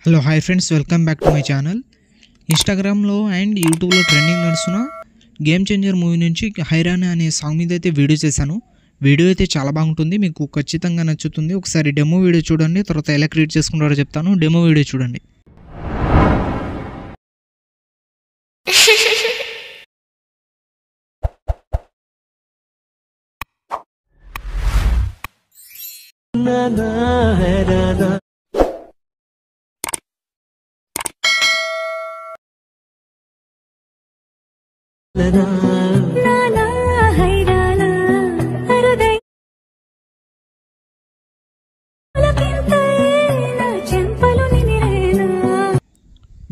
Hello hi friends, welcome back to my channel. ఇన్స్టాగ్రామ్లో and యూట్యూబ్లో trending నడుస్తున్న game changer movie నుంచి హైరానా అనే సాంగ్ మీద అయితే వీడియో చేశాను. వీడియో అయితే చాలా బాగుంటుంది, మీకు ఖచ్చితంగా నచ్చుతుంది. ఒకసారి డెమో వీడియో చూడండి, తర్వాత ఎలా క్రియేట్ చేసుకుంటారో చెప్తాను. డెమో వీడియో చూడండి.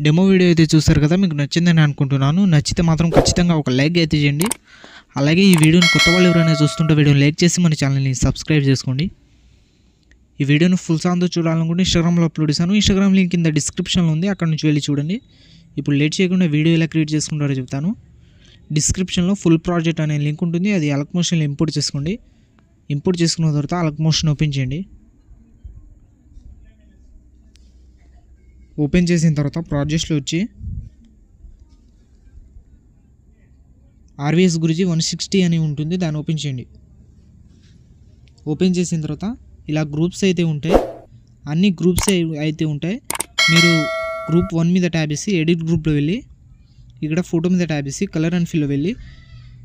డెమో వీడియో అయితే చూస్తారు కదా, మీకు నచ్చిందని అనుకుంటున్నాను. నచ్చితే మాత్రం ఖచ్చితంగా ఒక లైక్ అయితే చేయండి. అలాగే ఈ వీడియోని కొత్త వాళ్ళు ఎవరైనా చూస్తుంటే వీడియోని లైక్ చేసి మన ఛానల్ని సబ్స్క్రైబ్ చేసుకోండి. ఈ వీడియోని ఫుల్ సాంగ్తో చూడాలనుకుంటే ఇన్స్టాగ్రామ్లో అప్లోడ్ చేశాను. ఇన్స్టాగ్రామ్ లింక్ కింద డిస్క్రిప్షన్లో ఉంది, అక్కడ నుంచి వెళ్ళి చూడండి. ఇప్పుడు లేట్ చేయకుండా వీడియో ఎలా క్రియేట్ చేసుకుంటారో చెప్తాను. డిస్క్రిప్షన్లో ఫుల్ ప్రాజెక్ట్ అనే లింక్ ఉంటుంది, అది అలక్ మోషన్లో ఇంపోర్ట్ చేసుకోండి. ఇంపోర్ట్ చేసుకున్న తర్వాత అలక్ మోషన్ ఓపెన్ చేయండి. ఓపెన్ చేసిన తర్వాత ప్రాజెక్ట్స్లో వచ్చి ఆర్వీఎస్ గురించి 160 అని ఉంటుంది, దాన్ని ఓపెన్ చేయండి. ఓపెన్ చేసిన తర్వాత ఇలా గ్రూప్స్ అయితే ఉంటాయి, అన్ని గ్రూప్స్ అయితే ఉంటాయి. మీరు గ్రూప్ 1 మీద ట్యాబ్ చేసి ఎడిట్ గ్రూప్లో వెళ్ళి ఇక్కడ ఫోటో మీద ట్యాబ్ చేసి కలర్ అండ్ ఫిల్లో వెళ్ళి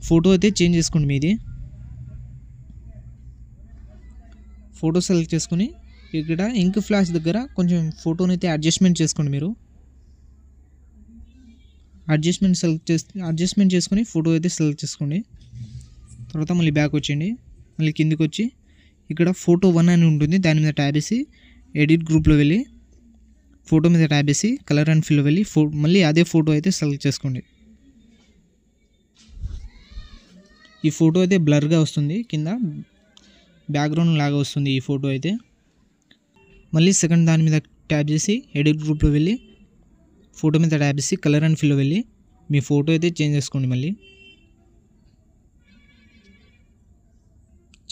ఫోటో అయితే చేంజ్ చేసుకోండి. మీది ఫోటో సెలెక్ట్ చేసుకుని ఇక్కడ ఇంక్ ఫ్లాష్ దగ్గర కొంచెం ఫోటోని అయితే అడ్జస్ట్మెంట్ చేసుకోండి. మీరు అడ్జస్ట్మెంట్ చేసుకుని ఫోటో అయితే సెలెక్ట్ చేసుకోండి. తర్వాత మళ్ళీ బ్యాక్ వచ్చేయండి. మళ్ళీ కిందికి వచ్చి ఇక్కడ ఫోటో 1 అని ఉంటుంది, దాని మీద ట్యాబ్ చేసి ఎడిట్ గ్రూప్లో వెళ్ళి ఫోటో మీద ట్యాబ్ చేసి కలర్ అండ్ ఫిల్లో వెళ్ళి మళ్ళీ అదే ఫోటో అయితే సెలెక్ట్ చేసుకోండి. ఈ ఫోటో అయితే బ్లర్గా వస్తుంది, కింద బ్యాక్గ్రౌండ్ లాగా వస్తుంది ఈ ఫోటో అయితే. మళ్ళీ సెకండ్ దాని మీద ట్యాబ్ చేసి ఎడిట్ గ్రూప్లో వెళ్ళి ఫోటో మీద ట్యాబ్ చేసి కలర్ అండ్ ఫిల్లో వెళ్ళి మీ ఫోటో అయితే చేంజ్ చేసుకోండి. మళ్ళీ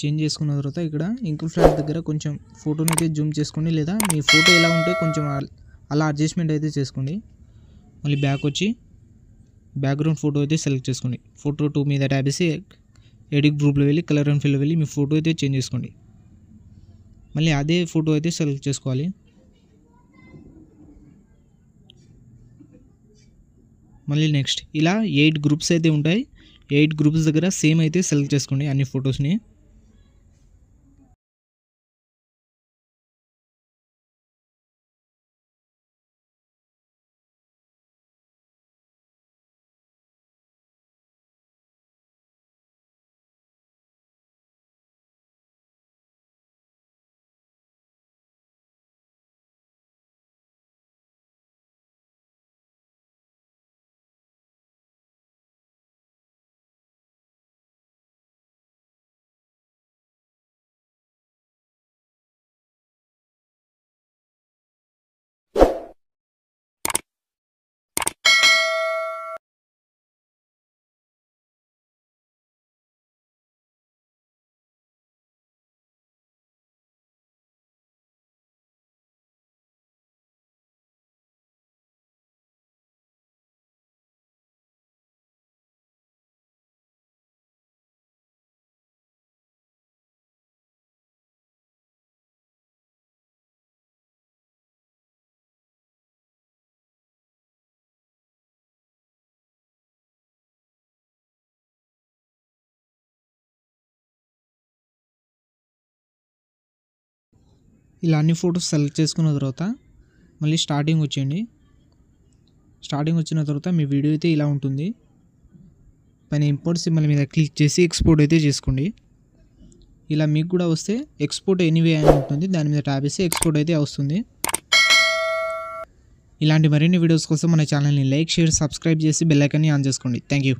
చేంజ్ చేసుకున్న తర్వాత ఇక్కడ ఇంక్ ఫ్లాష్ దగ్గర కొంచెం ఫోటోని అయితే జూమ్ చేసుకోండి, లేదా మీ ఫోటో ఎలా ఉంటే కొంచెం అలా అడ్జస్ట్మెంట్ అయితే చేసుకోండి. మళ్ళీ బ్యాక్ వచ్చి బ్యాక్గ్రౌండ్ ఫోటో అయితే సెలెక్ట్ చేసుకోండి. ఫోటో 2 మీద ట్యాబ్ చేసి ఎడిట్ గ్రూప్లో వెళ్ళి కలర్ అండ్ ఫిల్లో వెళ్ళి మీ ఫోటో అయితే చేంజ్ చేసుకోండి. మళ్ళీ అదే ఫోటో అయితే సెలెక్ట్ చేసుకోవాలి. మళ్ళీ నెక్స్ట్ ఇలా 8 గ్రూప్స్ అయితే ఉంటాయి, 8 గ్రూప్స్ దగ్గర సేమ్ అయితే సెలెక్ట్ చేసుకోండి అన్ని ఫొటోస్ని. ఇలా అన్ని ఫొటోస్ సెలెక్ట్ చేసుకున్న తర్వాత మళ్ళీ స్టార్టింగ్ వచ్చేయండి. స్టార్టింగ్ వచ్చిన తర్వాత మీ వీడియో అయితే ఇలా ఉంటుంది. పైన ఇంపోర్ట్ సింబల్ మీద క్లిక్ చేసి ఎక్స్పోర్ట్ అయితే చేసుకోండి. ఇలా మీకు కూడా వస్తే ఎక్స్పోర్ట్ ఎనీవే అని ఉంటుంది, దాని మీద ట్యాబ్ చేసి ఎక్స్పోర్ట్ అయితే వస్తుంది. ఇలాంటి మరిన్ని వీడియోస్ కోసం మన ఛానల్ని లైక్, షేర్, సబ్స్క్రైబ్ చేసి బెల్ ఐకాన్ని ఆన్ చేసుకోండి. Thank you.